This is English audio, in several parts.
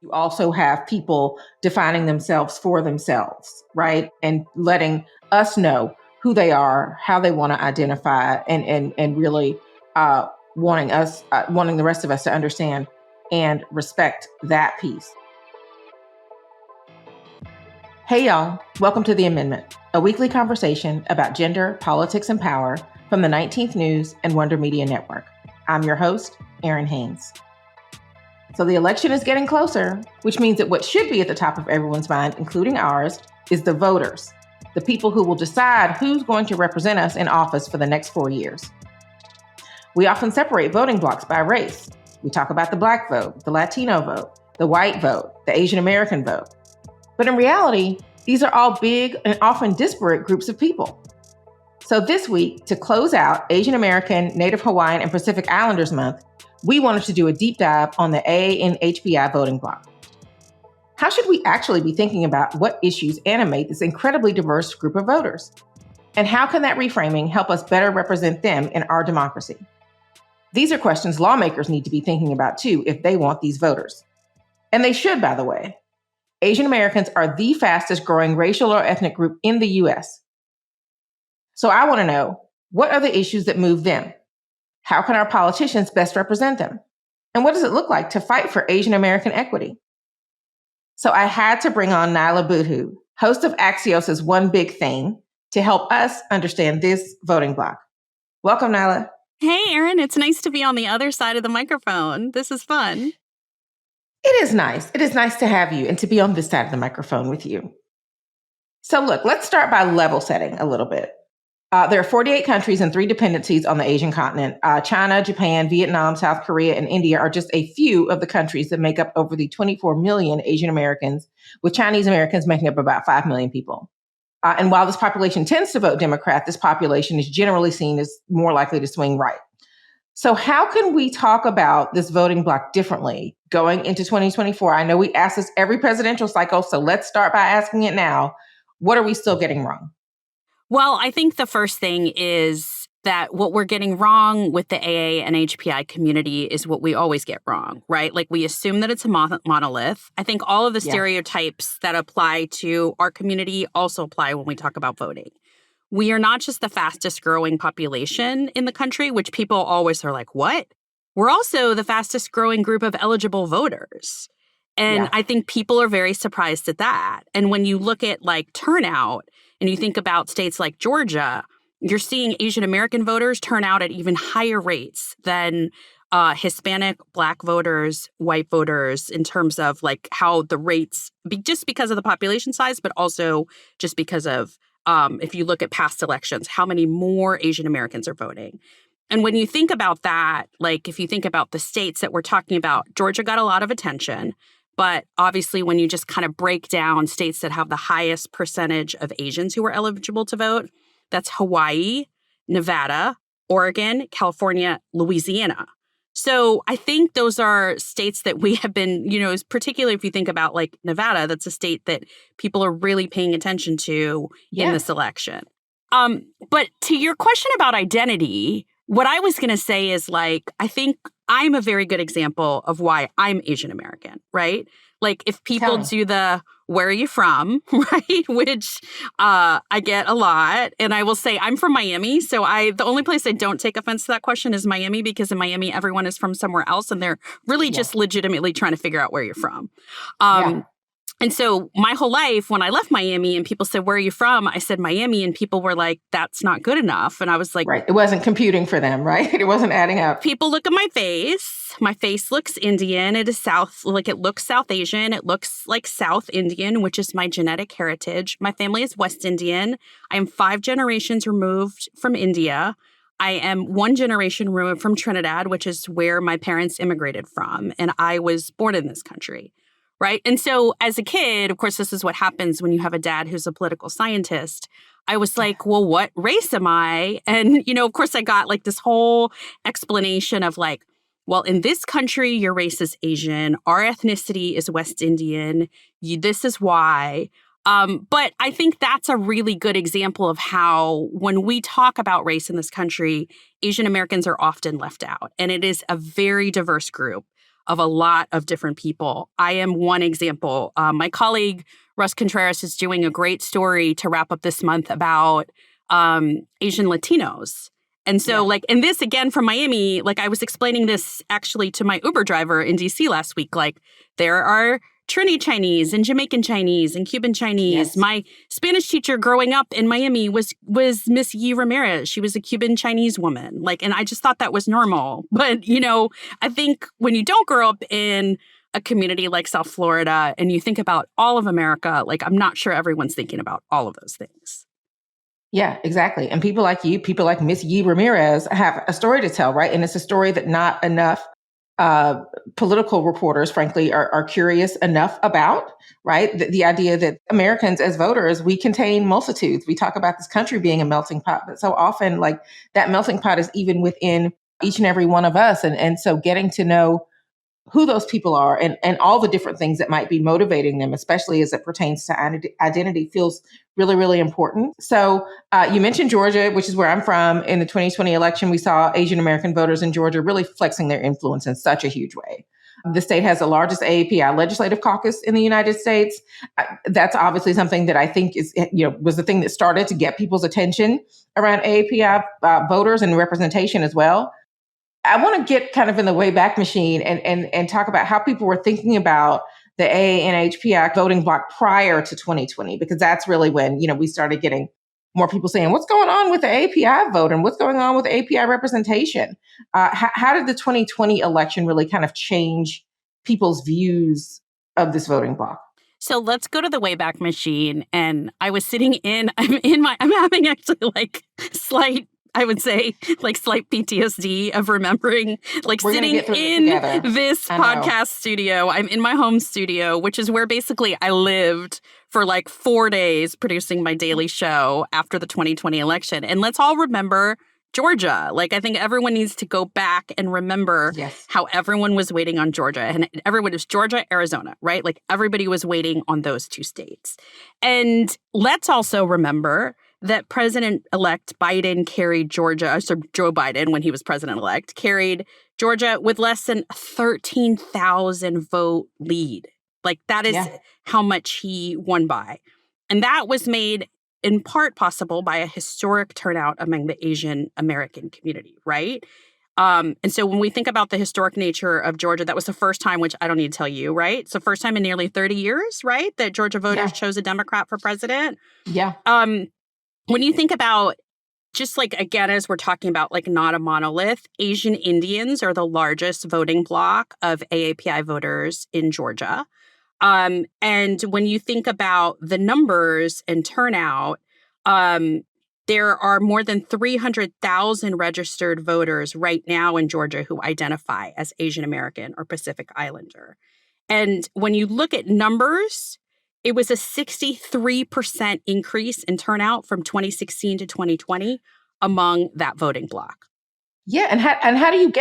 You also have people defining themselves for themselves, right? And letting us know who they are, how they want to identify, and really wanting the rest of us to understand and respect that piece. Hey y'all, welcome to The Amendment, a weekly conversation about gender, politics, and power from the 19th News and Wonder Media Network. I'm your host, Erin Haynes. So the election is getting closer, which means that what should be at the top of everyone's mind, including ours, is the voters, the people who will decide who's going to represent us in office for the next 4 years. We often separate voting blocks by race. We talk about the Black vote, the Latino vote, the white vote, the Asian American vote. But in reality, these are all big and often disparate groups of people. So this week, to close out Asian American, Native Hawaiian, and Pacific Islanders Month, we wanted to do a deep dive on the AANHPI voting bloc. How should we actually be thinking about what issues animate this incredibly diverse group of voters? And how can that reframing help us better represent them in our democracy? These are questions lawmakers need to be thinking about too if they want these voters. And they should, by the way. Asian Americans are the fastest growing racial or ethnic group in the US. So I want to know, what are the issues that move them? How can our politicians best represent them? And what does it look like to fight for Asian American equity? So I had to bring on Niala Boodhoo, host of Axios' One Big Thing, to help us understand this voting bloc. Welcome, Niala. Hey, Erin, it's nice to be on the other side of the microphone. This is fun. It is nice. It is nice to have you and to be on this side of the microphone with you. So look, let's start by level setting a little bit. There are 48 countries and 3 dependencies on the Asian continent. China, Japan, Vietnam, South Korea, and India are just a few of the countries that make up over the 24 million Asian Americans, with Chinese Americans making up about 5 million people. And while this population tends to vote Democrat, this population is generally seen as more likely to swing right. So how can we talk about this voting bloc differently going into 2024? I know we ask this every presidential cycle, so let's start by asking it now. What are we still getting wrong? Well, I think the first thing is that what we're getting wrong with the AANHPI community is what we always get wrong, right? Like we assume that it's a monolith. I think all of the stereotypes that apply to our community also apply when we talk about voting. We are not just the fastest growing population in the country, which people always are like, what? We're also the fastest growing group of eligible voters. And I think people are very surprised at that. And when you look at like turnout and you think about states like Georgia, you're seeing Asian American voters turn out at even higher rates than Hispanic, Black voters, white voters in terms of like how the rates, just because of the population size, but also just because of if you look at past elections, how many more Asian Americans are voting. And when you think about that, like if you think about the states that we're talking about, Georgia got a lot of attention. But obviously, when you just kind of break down states that have the highest percentage of Asians who are eligible to vote, that's Hawaii, Nevada, Oregon, California, Louisiana. So I think those are states that we have been, particularly if you think about like Nevada, that's a state that people are really paying attention to in this election. But to your question about identity, what I was going to say is like, I think I'm a very good example of why I'm Asian American, right? Like if people do the, where are you from, right? Which I get a lot. And I will say I'm from Miami. So the only place I don't take offense to that question is Miami, because in Miami, everyone is from somewhere else. And they're really just legitimately trying to figure out where you're from. And so my whole life, when I left Miami and people said, where are you from? I said, Miami. And people were like, that's not good enough. And I was like, right. It wasn't computing for them, right? It wasn't adding up. People look at my face. My face looks Indian. It is it looks South Asian. It looks like South Indian, which is my genetic heritage. My family is West Indian. I am 5 generations removed from India. I am 1 generation removed from Trinidad, which is where my parents immigrated from. And I was born in this country. Right. And so as a kid, of course, this is what happens when you have a dad who's a political scientist. I was like, well, what race am I? And, of course, I got like this whole explanation of like, well, in this country, your race is Asian. Our ethnicity is West Indian. This is why. But I think that's a really good example of how when we talk about race in this country, Asian Americans are often left out. And it is a very diverse group. of a lot of different people. I am one example. My colleague, Russ Contreras, is doing a great story to wrap up this month about Asian Latinos. And so and this again from Miami, like I was explaining this actually to my Uber driver in DC last week, like there are Trini Chinese and Jamaican Chinese and Cuban Chinese. Yes. My Spanish teacher growing up in Miami was Miss Yi Ramirez. She was a Cuban Chinese woman. And I just thought that was normal. But, I think when you don't grow up in a community like South Florida and you think about all of America, I'm not sure everyone's thinking about all of those things. Yeah, exactly. And people like you, people like Miss Yi Ramirez have a story to tell, right? And it's a story that not enough political reporters, frankly, are curious enough about, right? The idea that Americans as voters, we contain multitudes. We talk about this country being a melting pot, but so often that melting pot is even within each and every one of us. And so getting to know who those people are and all the different things that might be motivating them, especially as it pertains to identity, feels really, really important. So you mentioned Georgia, which is where I'm from. In the 2020 election, we saw Asian American voters in Georgia really flexing their influence in such a huge way. The state has the largest AAPI legislative caucus in the United States. That's obviously something that I think was the thing that started to get people's attention around AAPI voters and representation as well. I want to get kind of in the Wayback Machine and talk about how people were thinking about the AANHPI voting bloc prior to 2020, because that's really when, we started getting more people saying, what's going on with the AAPI vote and what's going on with AAPI representation? How did the 2020 election really kind of change people's views of this voting bloc? So let's go to the Wayback Machine. And I was sitting I'm having actually slight PTSD of remembering, sitting in this podcast studio. I'm in my home studio, which is where basically I lived for 4 days producing my daily show after the 2020 election. And let's all remember Georgia. I think everyone needs to go back and remember how everyone was waiting on Georgia. And everyone was Georgia, Arizona, right? Everybody was waiting on those two states. And let's also remember that President-elect Biden carried Georgia, so Joe Biden, when he was president-elect, carried Georgia with less than 13,000 vote lead. That is how much he won by. And that was made in part possible by a historic turnout among the Asian American community, right? And so when we think about the historic nature of Georgia, that was the first time, which I don't need to tell you, right? It's the first time in nearly 30 years, right, that Georgia voters chose a Democrat for president. Yeah. When you think about just again, as we're talking about not a monolith, Asian Indians are the largest voting bloc of AAPI voters in Georgia. And when you think about the numbers and turnout, there are more than 300,000 registered voters right now in Georgia who identify as Asian American or Pacific Islander. And when you look at numbers, it was a 63% increase in turnout from 2016 to 2020 among that voting bloc. Yeah, and how do you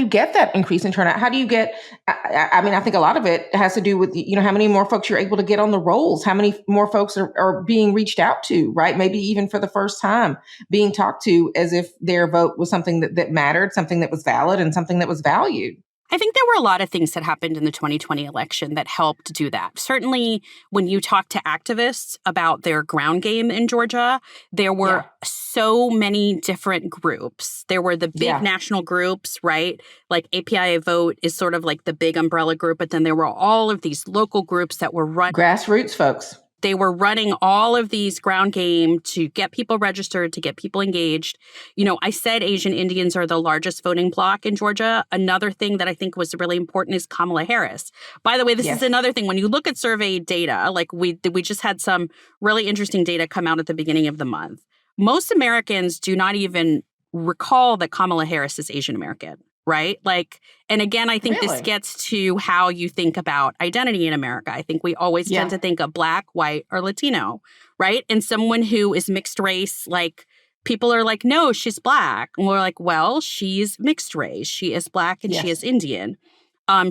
get that increase in turnout? How do you get? I think a lot of it has to do with how many more folks you're able to get on the rolls, how many more folks are being reached out to, right? Maybe even for the first time being talked to as if their vote was something that mattered, something that was valid, and something that was valued. I think there were a lot of things that happened in the 2020 election that helped do that. Certainly, when you talk to activists about their ground game in Georgia, there were so many different groups. There were the big national groups, right? API Vote is sort of the big umbrella group, but then there were all of these local groups that were run. Grassroots folks. They were running all of these ground game to get people registered, to get people engaged. I said Asian Indians are the largest voting bloc in Georgia. Another thing that I think was really important is Kamala Harris. By the way, this is another thing. When you look at survey data, we just had some really interesting data come out at the beginning of the month. Most Americans do not even recall that Kamala Harris is Asian American. Right? And again, I think this gets to how you think about identity in America. I think we always tend to think of Black, white, or Latino, right? And someone who is mixed race, people are no, she's Black. And we're well, she's mixed race. She is Black and she is Indian.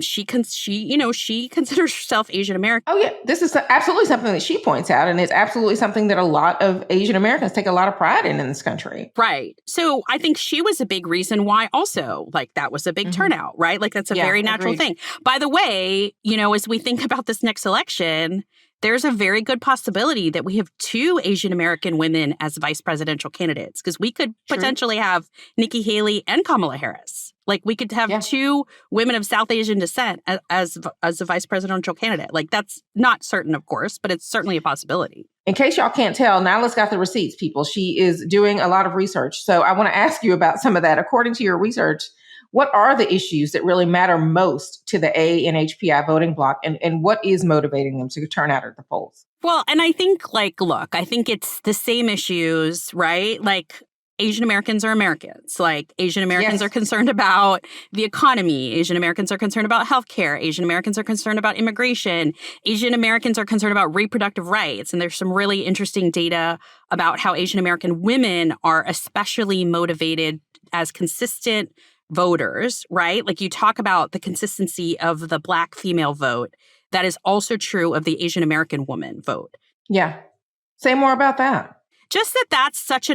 She considers herself Asian American. Oh, yeah. This is absolutely something that she points out. And it's absolutely something that a lot of Asian Americans take a lot of pride in this country. Right. So I think she was a big reason why also, like, that was a big turnout, right? Like, that's a very natural thing. By the way, as we think about this next election, there's a very good possibility that we have 2 Asian American women as vice presidential candidates, because we could potentially have Nikki Haley and Kamala Harris. Like, we could have 2 women of South Asian descent as a vice presidential candidate. Like, that's not certain, of course, but it's certainly a possibility. In case y'all can't tell, Nyala's got the receipts, people. She is doing a lot of research. So I want to ask you about some of that. According to your research, what are the issues that really matter most to the AANHPI voting bloc, and what is motivating them to turn out at the polls? Well, and I think, I think it's the same issues, right? Like, Asian Americans are Americans. Like, Asian Americans are concerned about the economy. Asian Americans are concerned about healthcare. Asian Americans are concerned about immigration. Asian Americans are concerned about reproductive rights. And there's some really interesting data about how Asian American women are especially motivated as consistent voters, right? Like, you talk about the consistency of the Black female vote. That is also true of the Asian American woman vote. Yeah. Say more about that. Just that's such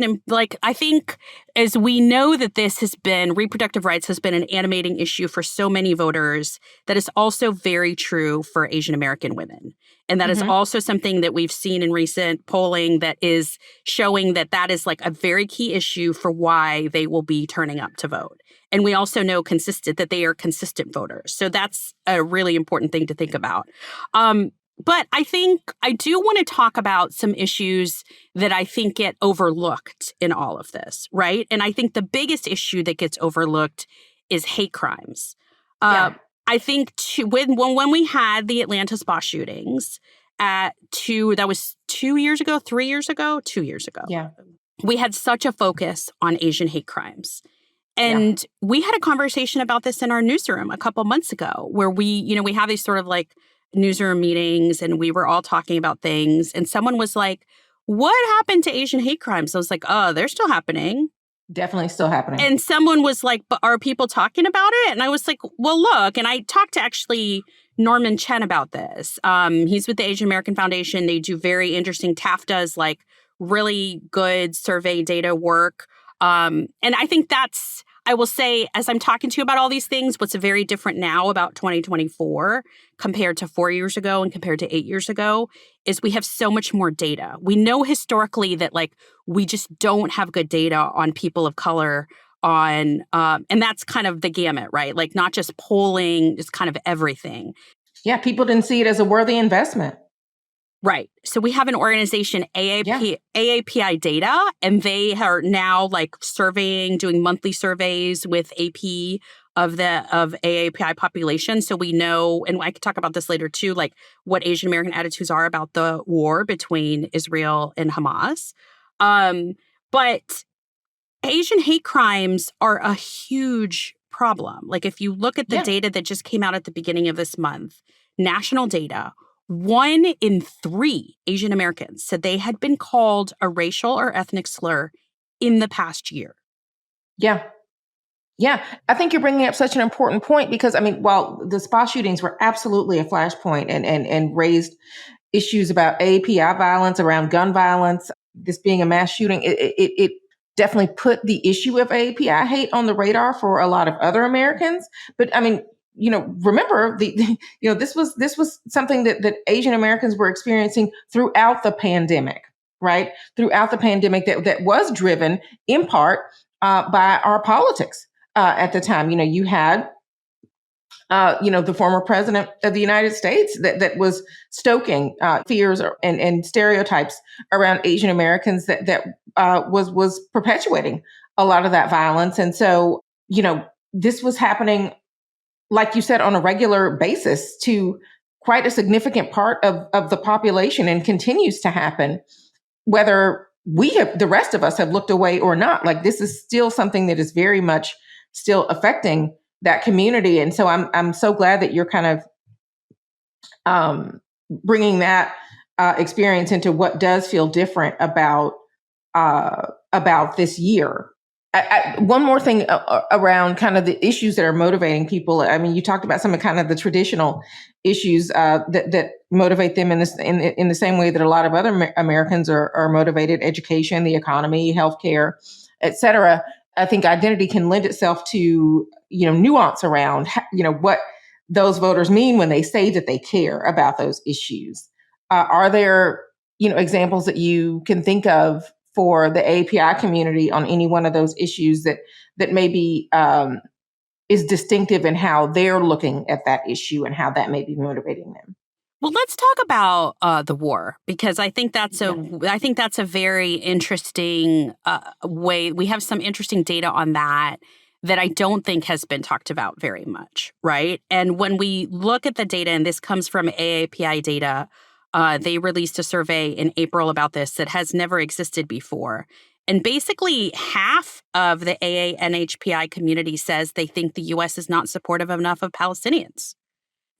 I think, as we know that this has been, reproductive rights has been an animating issue for so many voters, that is also very true for Asian American women. And that is also something that we've seen in recent polling that is showing that is like a very key issue for why they will be turning up to vote. And we also know that they are consistent voters. So that's a really important thing to think about. But I think I do want to talk about some issues that I think get overlooked in all of this, right? And I think the biggest issue that gets overlooked is hate crimes. I think when we had the Atlanta spa shootings that was 2 years ago, 3 years ago, 2 years ago. Yeah. We had such a focus on Asian hate crimes. And we had a conversation about this in our newsroom a couple months ago, where we have these sort of like newsroom meetings, and we were all talking about things. And someone was like, what happened to Asian hate crimes? I was like, oh, they're still happening. Definitely still happening. And someone was like, but are people talking about it? And I was like, well, look, and I talked to actually Norman Chen about this. He's with the Asian American Foundation. They do very interesting, TAF does like really good survey data work. And I think I will say, as I'm talking to you about all these things, what's very different now about 2024 compared to 4 years ago and compared to 8 years ago is we have so much more data. We know historically that we just don't have good data on people of color and that's kind of the gamut, right? Like, not just polling, just kind of everything. Yeah, people didn't see it as a worthy investment. Right. So we have an organization, AAPI Data, and they are now surveying, doing monthly surveys with AP of AAPI population. So we know, and I could talk about this later too, what Asian American attitudes are about the war between Israel and Hamas. But Asian hate crimes are a huge problem. If you look at the data that just came out at the beginning of this month, national data, 1 in 3 Asian Americans said they had been called a racial or ethnic slur in the past year. Yeah. Yeah. I think you're bringing up such an important point because, while the spa shootings were absolutely a flashpoint and raised issues about AAPI violence, around gun violence, this being a mass shooting, it definitely put the issue of AAPI hate on the radar for a lot of other Americans. But remember this was something that Asian Americans were experiencing throughout the pandemic, right? Throughout the pandemic that was driven in part by our politics at the time. You had the former president of the United States that was stoking fears and stereotypes around Asian Americans that was perpetuating a lot of that violence. And so, this was happening, like you said, on a regular basis to quite a significant part of the population, and continues to happen, whether the rest of us have looked away or not. This is still something that is very much still affecting that community. And so I'm so glad that you're kind of bringing that experience into what does feel different about this year. One more thing around kind of the issues that are motivating people. I mean, you talked about some of kind of the traditional issues that motivate them in the same way that a lot of other Americans are motivated: education, the economy, healthcare, et cetera. I think identity can lend itself to nuance around what those voters mean when they say that they care about those issues. Are there examples that you can think of for the AAPI community on any one of those issues that maybe is distinctive in how they're looking at that issue and how that may be motivating them? Well, let's talk about the war, because I think that's a very interesting way. We have some interesting data on that I don't think has been talked about very much, right? And when we look at the data, and this comes from AAPI data, they released a survey in April about this that has never existed before. And basically, half of the AANHPI community says they think the U.S. is not supportive enough of Palestinians.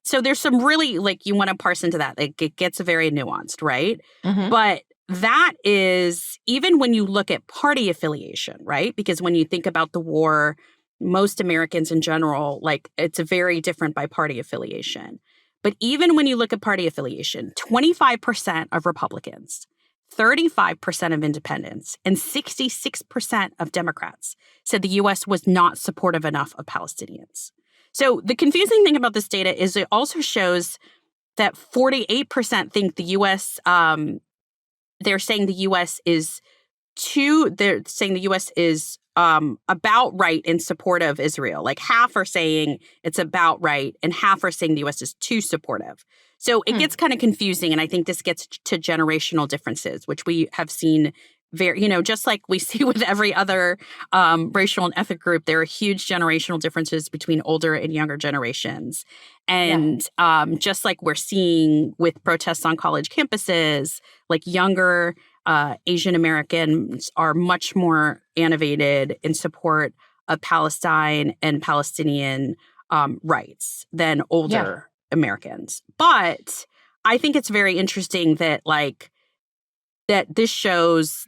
So there's some really, you want to parse into that. It gets very nuanced, right? Mm-hmm. But that is, even when you look at party affiliation, right? Because when you think about the war, most Americans in general, it's very different by party affiliation. But even when you look at party affiliation, 25% of Republicans, 35% of independents, and 66% of Democrats said the U.S. was not supportive enough of Palestinians. So the confusing thing about this data is it also shows that 48% think the U.S. They're saying the U.S. is about right in support of Israel. Half are saying it's about right, and half are saying the U.S. is too supportive. So it gets kind of confusing, and I think this gets to generational differences, which we have seen just like we see with every other racial and ethnic group, there are huge generational differences between older and younger generations. And just like we're seeing with protests on college campuses, younger Asian Americans are much more animated in support of Palestine and Palestinian rights than older Americans. But I think it's very interesting that that this shows,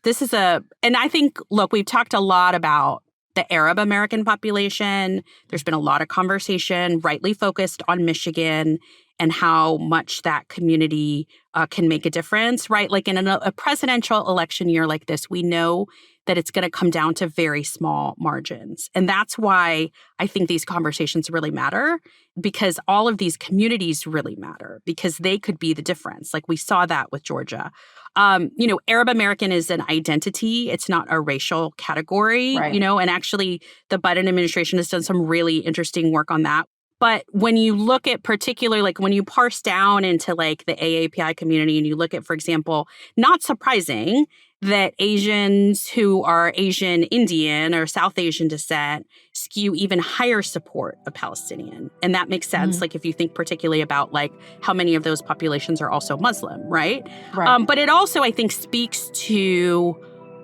and I think, look, we've talked a lot about the Arab American population. There's been a lot of conversation, rightly focused on Michigan and how much that community can make a difference, right? In a presidential election year like this, we know that it's going to come down to very small margins. And that's why I think these conversations really matter, because all of these communities really matter, because they could be the difference. We saw that with Georgia. Arab American is an identity. It's not a racial category, right. And actually the Biden administration has done some really interesting work on that. But when you look at particularly, when you parse down into the AAPI community and you look at, for example, not surprising that Asians who are Asian Indian or South Asian descent skew even higher support of Palestinian. And that makes sense, if you think particularly about how many of those populations are also Muslim, right? But it also, I think, speaks to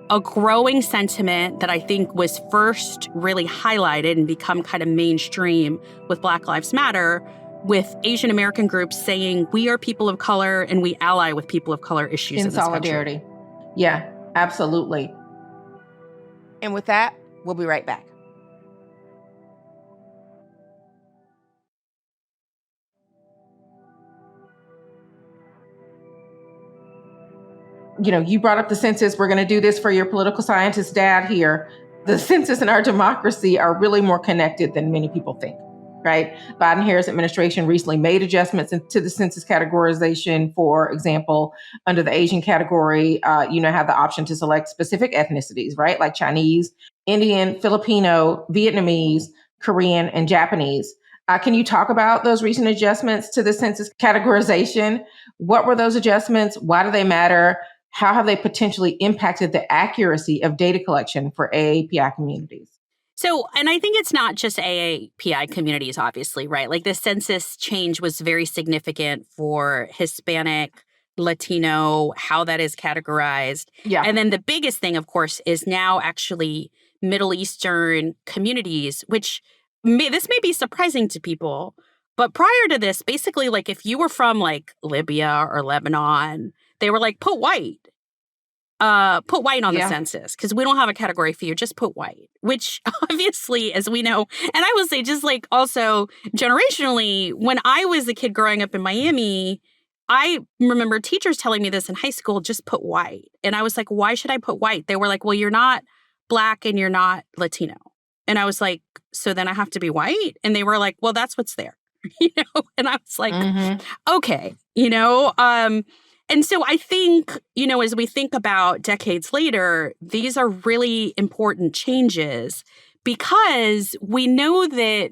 a growing sentiment that I think was first really highlighted and become kind of mainstream with Black Lives Matter, with Asian American groups saying we are people of color and we ally with people of color issues in this solidarity. Country. Yeah, absolutely. And with that, we'll be right back. You brought up the census. We're going to do this for your political scientist dad here. The census and our democracy are really more connected than many people think, right? Biden-Harris administration recently made adjustments to the census categorization. For example, under the Asian category, you now have the option to select specific ethnicities, right? Like Chinese, Indian, Filipino, Vietnamese, Korean, and Japanese. Can you talk about those recent adjustments to the census categorization? What were those adjustments? Why do they matter? How have they potentially impacted the accuracy of data collection for AAPI communities? So, and I think it's not just AAPI communities, obviously, right? The census change was very significant for Hispanic, Latino, how that is categorized. Yeah. And then the biggest thing, of course, is now actually Middle Eastern communities, which this may be surprising to people. But prior to this, basically, if you were from Libya or Lebanon, they were put white. put white on the census because we don't have a category for you. Just put white, which obviously, as we know, and I will say just like also generationally, when I was a kid growing up in Miami, I remember teachers telling me this in high school, just put white. And I was like, why should I put white? They were like, well, you're not Black and you're not Latino. And I was like, so then I have to be white? And they were like, well, that's what's there. And I was like, okay, and so I think, as we think about decades later, these are really important changes because we know that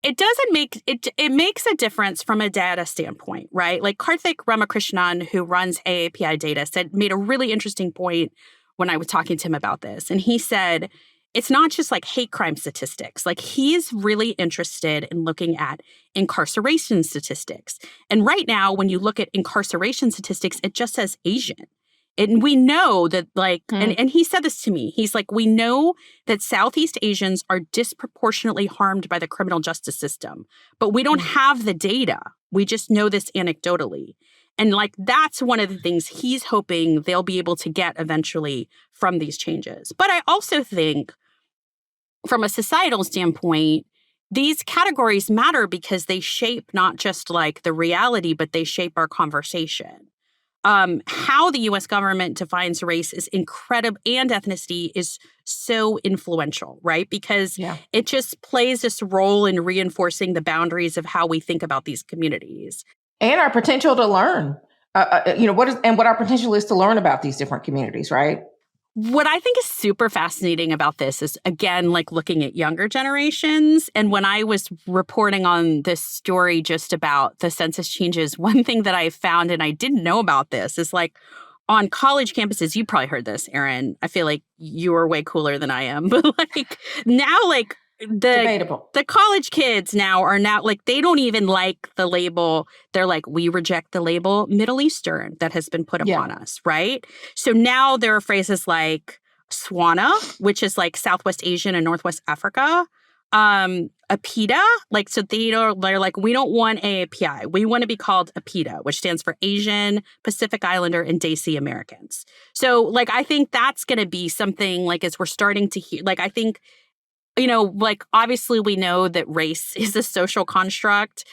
it doesn't make it makes a difference from a data standpoint, right? Like Karthik Ramakrishnan, who runs AAPI data, made a really interesting point when I was talking to him about this. And he said, it's not just like hate crime statistics. Like he's really interested in looking at incarceration statistics. And right now, when you look at incarceration statistics, it just says Asian. And we know that and he said this to me, he's like, we know that Southeast Asians are disproportionately harmed by the criminal justice system, but we don't have the data. We just know this anecdotally. And that's one of the things he's hoping they'll be able to get eventually from these changes. But I also think from a societal standpoint, these categories matter because they shape not just the reality, but they shape our conversation. How the U.S. government defines race is incredible, and ethnicity is so influential, right? Because it just plays this role in reinforcing the boundaries of how we think about these communities. And our potential to learn, what our potential is to learn about these different communities, right? What I think is super fascinating about this is, again, looking at younger generations. And when I was reporting on this story just about the census changes, one thing that I found, and I didn't know about this, is on college campuses, you probably heard this, Erin. I feel like you are way cooler than I am. But now, debatable. The college kids are they don't even like the label. They're like, we reject the label Middle Eastern that has been put upon us, right? So now there are phrases like SWANA, which is Southwest Asian and Northwest Africa. APITA, so they're like, we don't want AAPI. We want to be called APITA, which stands for Asian, Pacific Islander, and Desi Americans. So I think that's going to be something as we're starting to hear, I think, obviously we know that race is a social construct.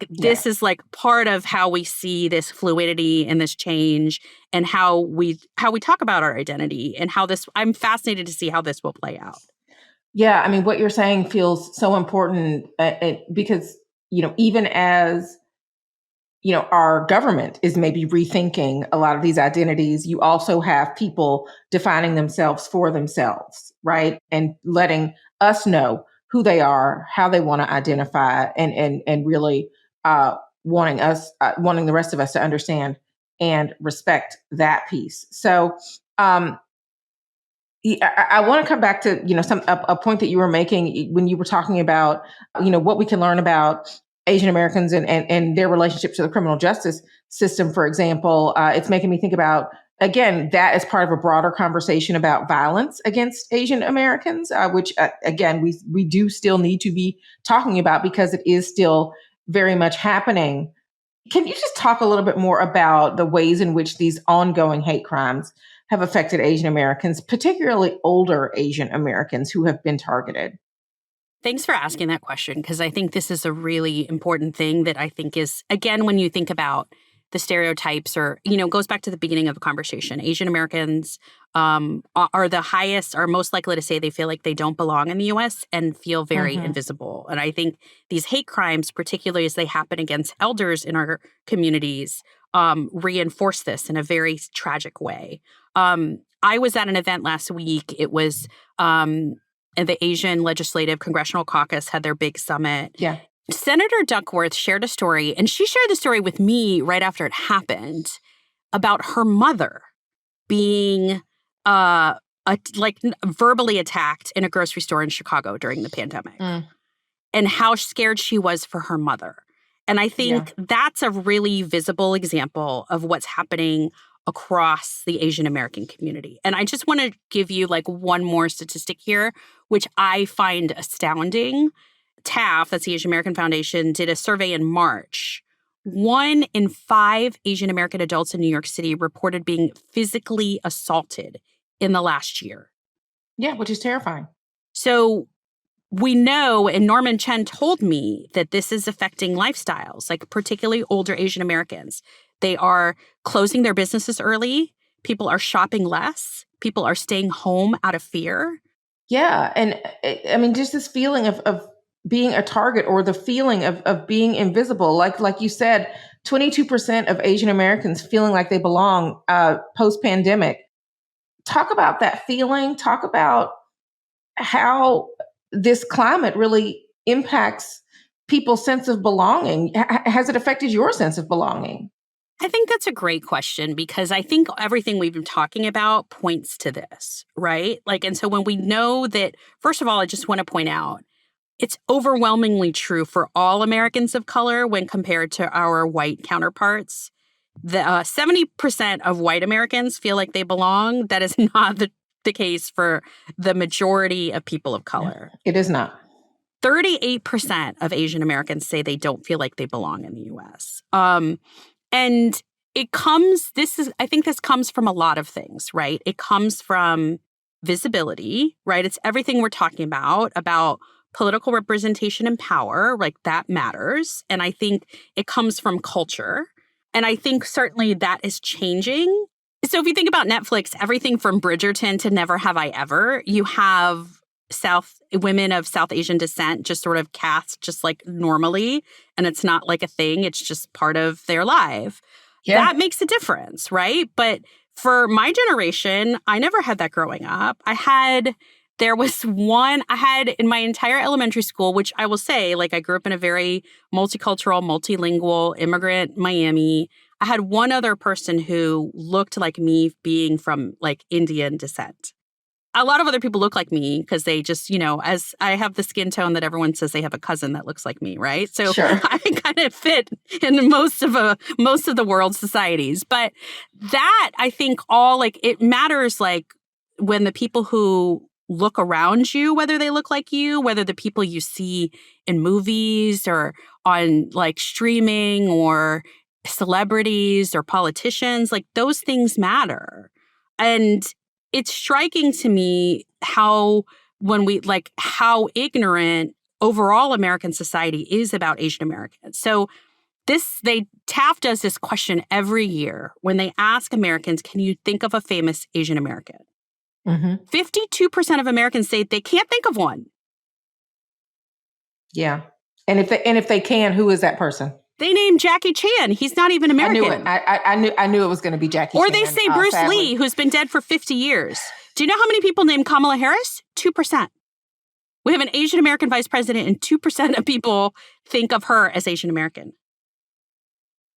This is part of how we see this fluidity and this change and how we talk about our identity and I'm fascinated to see how this will play out. Yeah. I mean, what you're saying feels so important because, even as, our government is maybe rethinking a lot of these identities, you also have people defining themselves for themselves, right? And letting us know who they are, how they want to identify, and really wanting the rest of us to understand and respect that piece. So I want to come back to a point that you were making when you were talking about what we can learn about Asian Americans and their relationship to the criminal justice system, for example. It's making me think about, again, that as part of a broader conversation about violence against Asian Americans, which, again, we do still need to be talking about because it is still very much happening. Can you just talk a little bit more about the ways in which these ongoing hate crimes have affected Asian Americans, particularly older Asian Americans who have been targeted? Thanks for asking that question, because I think this is a really important thing that I think is, again, when you think about the stereotypes or, goes back to the beginning of the conversation, Asian Americans are most likely to say they feel like they don't belong in the U.S. and feel very invisible. And I think these hate crimes, particularly as they happen against elders in our communities, reinforce this in a very tragic way. I was at an event last week. It was the Asian Legislative Congressional Caucus had their big summit. Yeah. Senator Duckworth shared a story, and she shared the story with me right after it happened, about her mother being verbally attacked in a grocery store in Chicago during the pandemic, and how scared she was for her mother. And I think that's a really visible example of what's happening across the Asian American community. And I just want to give you one more statistic here, which I find astounding. TAF, that's the Asian American Foundation, did a survey in March 1 in 5 Asian American adults in New York City reported being physically assaulted in the last year. Yeah, which is terrifying. So we know, and Norman Chen told me that this is affecting lifestyles, like particularly older Asian Americans. They are closing their businesses early. People are shopping less. People are staying home out of fear. Yeah. And I mean, just this feeling of being a target, or the feeling of being invisible. Like you said, 22% of Asian Americans feeling like they belong post-pandemic. Talk about that feeling. Talk about how this climate really impacts people's sense of belonging. Has it affected your sense of belonging? I think that's a great question, because I think everything we've been talking about points to this, right? Like, and so when we know that, first of all, I just want to point out, it's overwhelmingly true for all Americans of color when compared to our white counterparts. The 70% of white Americans feel like they belong. That is not the case for the majority of people of color. It is not. 38% of Asian Americans say they don't feel like they belong in the U.S. And I think this comes from a lot of things, right? It comes from visibility, right? It's everything we're talking about political representation and power, like that matters. And I think it comes from culture. And I think certainly that is changing. So if you think about Netflix, everything from Bridgerton to Never Have I Ever, you have women of South Asian descent just sort of cast just like normally. And it's not like a thing. It's just part of their life. Yeah. That makes a difference, right? But for my generation, I never had that growing up. I had in my entire elementary school, which I will say, like, I grew up in a very multicultural, multilingual, immigrant Miami. I had one other person who looked like me, being from like Indian descent. A lot of other people look like me because they just, as I have the skin tone that everyone says they have a cousin that looks like me, right? So sure. I kind of fit in most of the world's societies. But that, I think, it matters, like, when the people who look around you, whether they look like you, whether the people you see in movies or on like streaming or celebrities or politicians, like those things matter. And it's striking to me how ignorant overall American society is about Asian Americans. So TAF does this question every year when they ask Americans, can you think of a famous Asian American? Mm-hmm. 52% of Americans say they can't think of one. Yeah. And if they can, who is that person? They named Jackie Chan. He's not even American. I knew it. I knew it was going to be Jackie Or Chan. Or they say Bruce Lee, who's been dead for 50 years. Do you know how many people named Kamala Harris? 2%. We have an Asian American vice president, and 2% of people think of her as Asian American.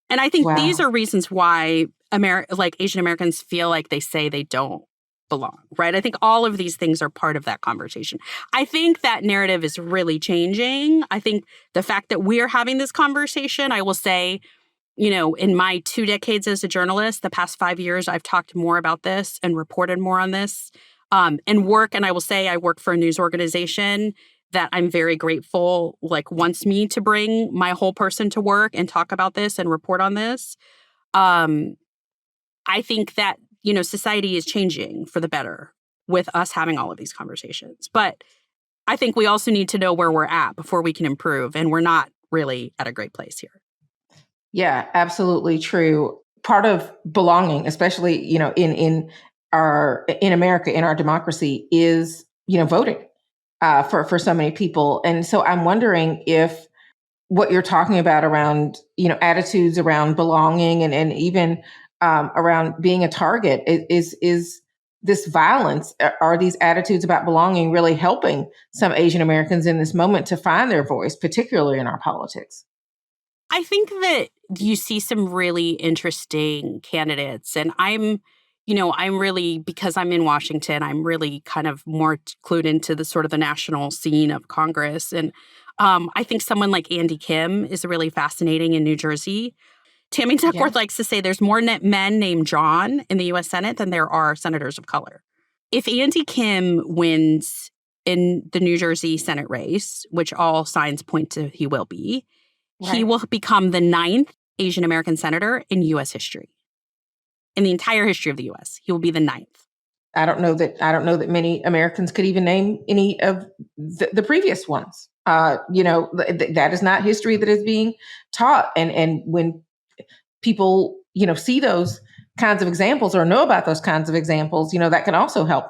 And I think these are reasons why Asian Americans feel like they say they don't belong, right? I think all of these things are part of that conversation. I think that narrative is really changing. I think the fact that we're having this conversation, I will say, in my 2 decades as a journalist, the past 5 years, I've talked more about this and reported more on this and I will say I work for a news organization that I'm very grateful, wants me to bring my whole person to work and talk about this and report on this. I think that society is changing for the better with us having all of these conversations. But I think we also need to know where we're at before we can improve. And we're not really at a great place here. Yeah, absolutely true. Part of belonging, especially, in America, in our democracy, is, voting for so many people. And so I'm wondering if what you're talking about around, attitudes around belonging and even around being a target is this violence, are these attitudes about belonging really helping some Asian Americans in this moment to find their voice, particularly in our politics? I think that you see some really interesting candidates, and I'm really, because I'm in Washington, I'm really kind of more clued into the sort of the national scene of Congress. And I think someone like Andy Kim is really fascinating in New Jersey. Tammy Duckworth likes to say there's more men named John in the U.S. Senate than there are senators of color. If Andy Kim wins in the New Jersey Senate race, which all signs point to he will be, he will become the 9th Asian American senator in U.S. history. In the entire history of the U.S., he will be the 9th. I don't know that many Americans could even name any of the previous ones. That is not history that is being taught. And when people, see those kinds of examples or know about those kinds of examples, that can also help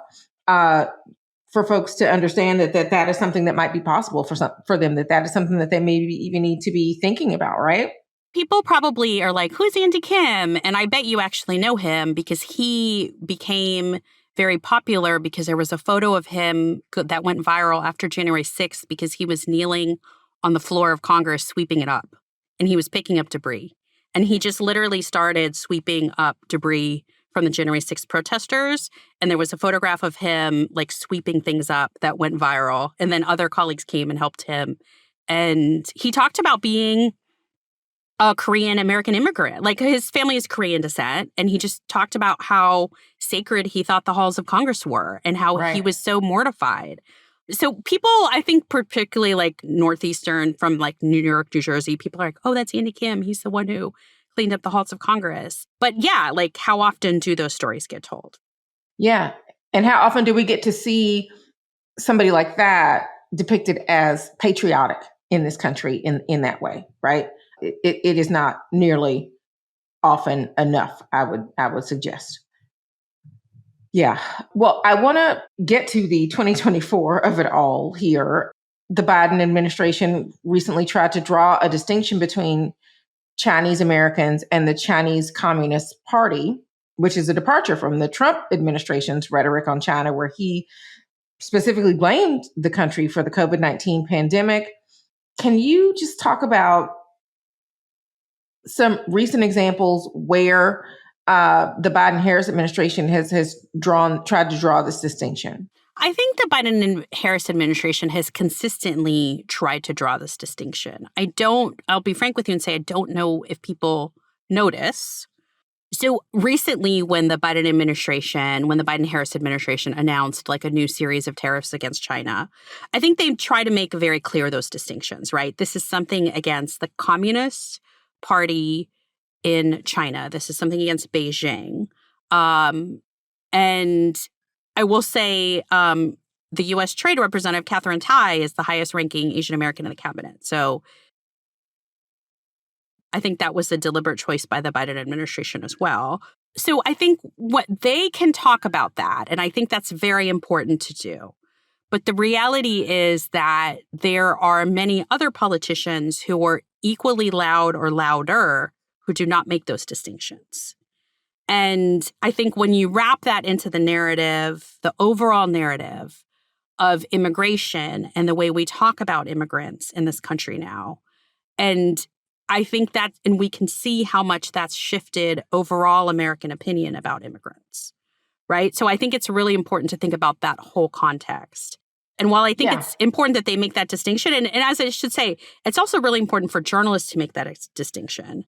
for folks to understand that is something that might be possible for them, that is something that they maybe even need to be thinking about, right? People probably are like, who's Andy Kim? And I bet you actually know him because he became very popular because there was a photo of him that went viral after January 6th because he was kneeling on the floor of Congress sweeping it up. And he was picking up debris. And he just literally started sweeping up debris from the January 6th protesters. And there was a photograph of him like sweeping things up that went viral. And then other colleagues came and helped him. And he talked about being a Korean American immigrant. Like his family is Korean descent. And he just talked about how sacred he thought the halls of Congress were and how he was so mortified. So people, I think particularly like Northeastern from like New York, New Jersey, people are like, oh, that's Andy Kim. He's the one who cleaned up the halls of Congress. But yeah, like how often do those stories get told? Yeah. And how often do we get to see somebody like that depicted as patriotic in this country in that way, right? It is not nearly often enough, I would suggest. Yeah. Well, I want to get to the 2024 of it all here. The Biden administration recently tried to draw a distinction between Chinese Americans and the Chinese Communist Party, which is a departure from the Trump administration's rhetoric on China, where he specifically blamed the country for the COVID-19 pandemic. Can you just talk about some recent examples where the Biden-Harris administration has tried to draw this distinction? I think the Biden and Harris administration has consistently tried to draw this distinction. I'll be frank with you and say I don't know if people notice. So recently when the Biden-Harris administration announced like a new series of tariffs against China, I think they try to make very clear those distinctions, right? This is something against the Communist Party in China. This is something against Beijing. And I will say the U.S. Trade Representative, Katherine Tai, is the highest ranking Asian American in the cabinet. So I think that was a deliberate choice by the Biden administration as well. So I think what they can talk about that, and I think that's very important to do. But the reality is that there are many other politicians who are equally loud or louder who do not make those distinctions. And I think when you wrap that into the narrative, the overall narrative of immigration and the way we talk about immigrants in this country now, and I think that, and we can see how much that's shifted overall American opinion about immigrants, right? So I think it's really important to think about that whole context. And while I think it's important that they make that distinction, and as I should say, it's also really important for journalists to make that distinction.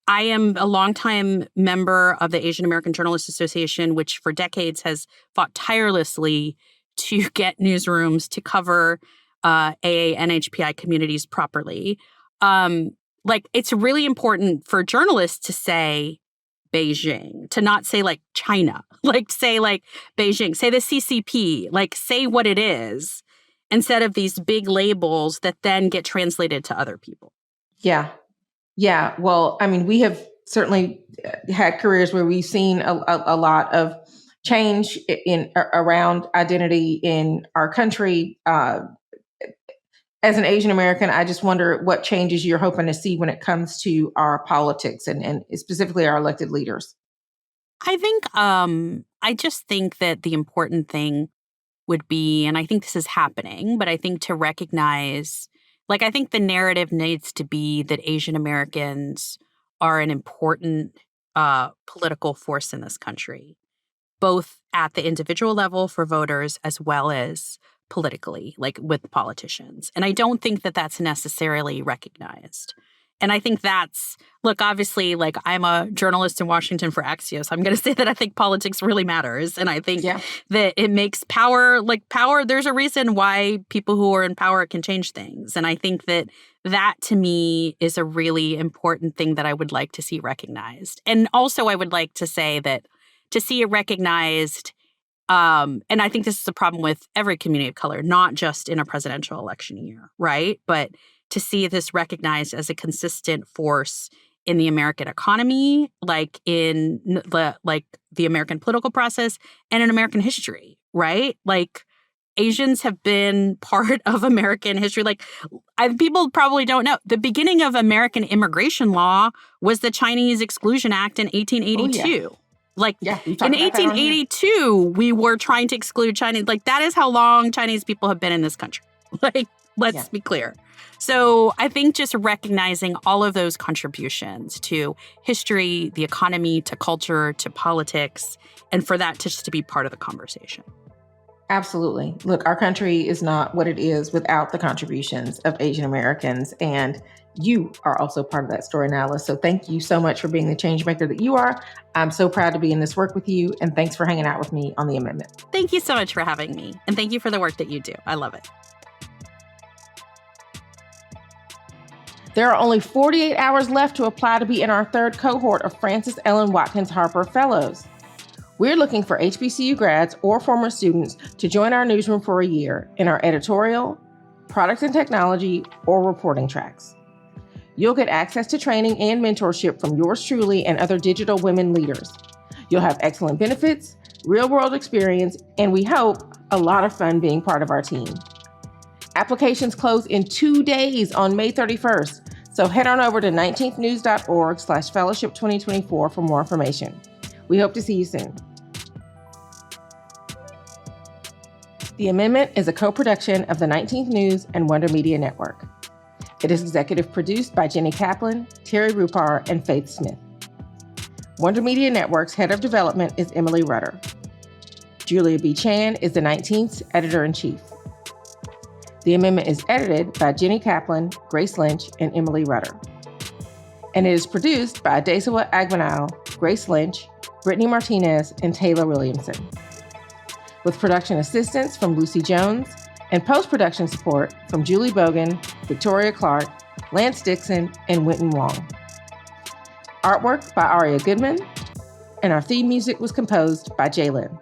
I am a longtime member of the Asian American Journalists Association, which for decades has fought tirelessly to get newsrooms to cover AANHPI communities properly. It's really important for journalists to say Beijing, to not say like China, say Beijing, say the CCP, say what it is, instead of these big labels that then get translated to other people. Yeah. Yeah. Well, I mean, we have certainly had careers where we've seen a lot of change around identity in our country. As an Asian American, I just wonder what changes you're hoping to see when it comes to our politics and specifically our elected leaders. I just think that the important thing would be, and I think this is happening, but I think to recognize, I think the narrative needs to be that Asian Americans are an important political force in this country, both at the individual level for voters as well as politically, with politicians. And I don't think that that's necessarily recognized. And I think that's, obviously, I'm a journalist in Washington for Axios. I'm going to say that I think politics really matters. And I think that it makes power, there's a reason why people who are in power can change things. And I think that that to me is a really important thing that I would like to see recognized. And also I would like to say that to see it recognized, and I think this is a problem with every community of color, not just in a presidential election year, right? But to see this recognized as a consistent force in the American economy, like in the American political process and in American history, right? Like Asians have been part of American history. Like people probably don't know, the beginning of American immigration law was the Chinese Exclusion Act in 1882. Oh, yeah. In 1882, we were trying to exclude Chinese. Like, that is how long Chinese people have been in this country. Like, let's be clear. So I think just recognizing all of those contributions to history, the economy, to culture, to politics, and for that just to be part of the conversation. Absolutely. Look, our country is not what it is without the contributions of Asian Americans. And you are also part of that story, Niala. So thank you so much for being the change maker that you are. I'm so proud to be in this work with you. And thanks for hanging out with me on The Amendment. Thank you so much for having me. And thank you for the work that you do. I love it. There are only 48 hours left to apply to be in our third cohort of Frances Ellen Watkins Harper Fellows. We're looking for HBCU grads or former students to join our newsroom for a year in our editorial, product and technology, or reporting tracks. You'll get access to training and mentorship from yours truly and other digital women leaders. You'll have excellent benefits, real-world experience, and we hope a lot of fun being part of our team. Applications close in 2 days on May 31st, so head on over to 19thnews.org/fellowship2024 for more information. We hope to see you soon. The Amendment is a co-production of the 19th News and Wonder Media Network. It is executive produced by Jenny Kaplan, Terry Rupar, and Faith Smith. Wonder Media Network's head of development is Emily Rutter. Julia B. Chan is the 19th's editor-in-chief. The Amendment is edited by Jenny Kaplan, Grace Lynch, and Emily Rutter. And it is produced by Adesawa Agbanal, Grace Lynch, Brittany Martinez, and Taylor Williamson, with production assistance from Lucy Jones and post-production support from Julie Bogan, Victoria Clark, Lance Dixon, and Winton Wong. Artwork by Aria Goodman, and our theme music was composed by Jay Lynn.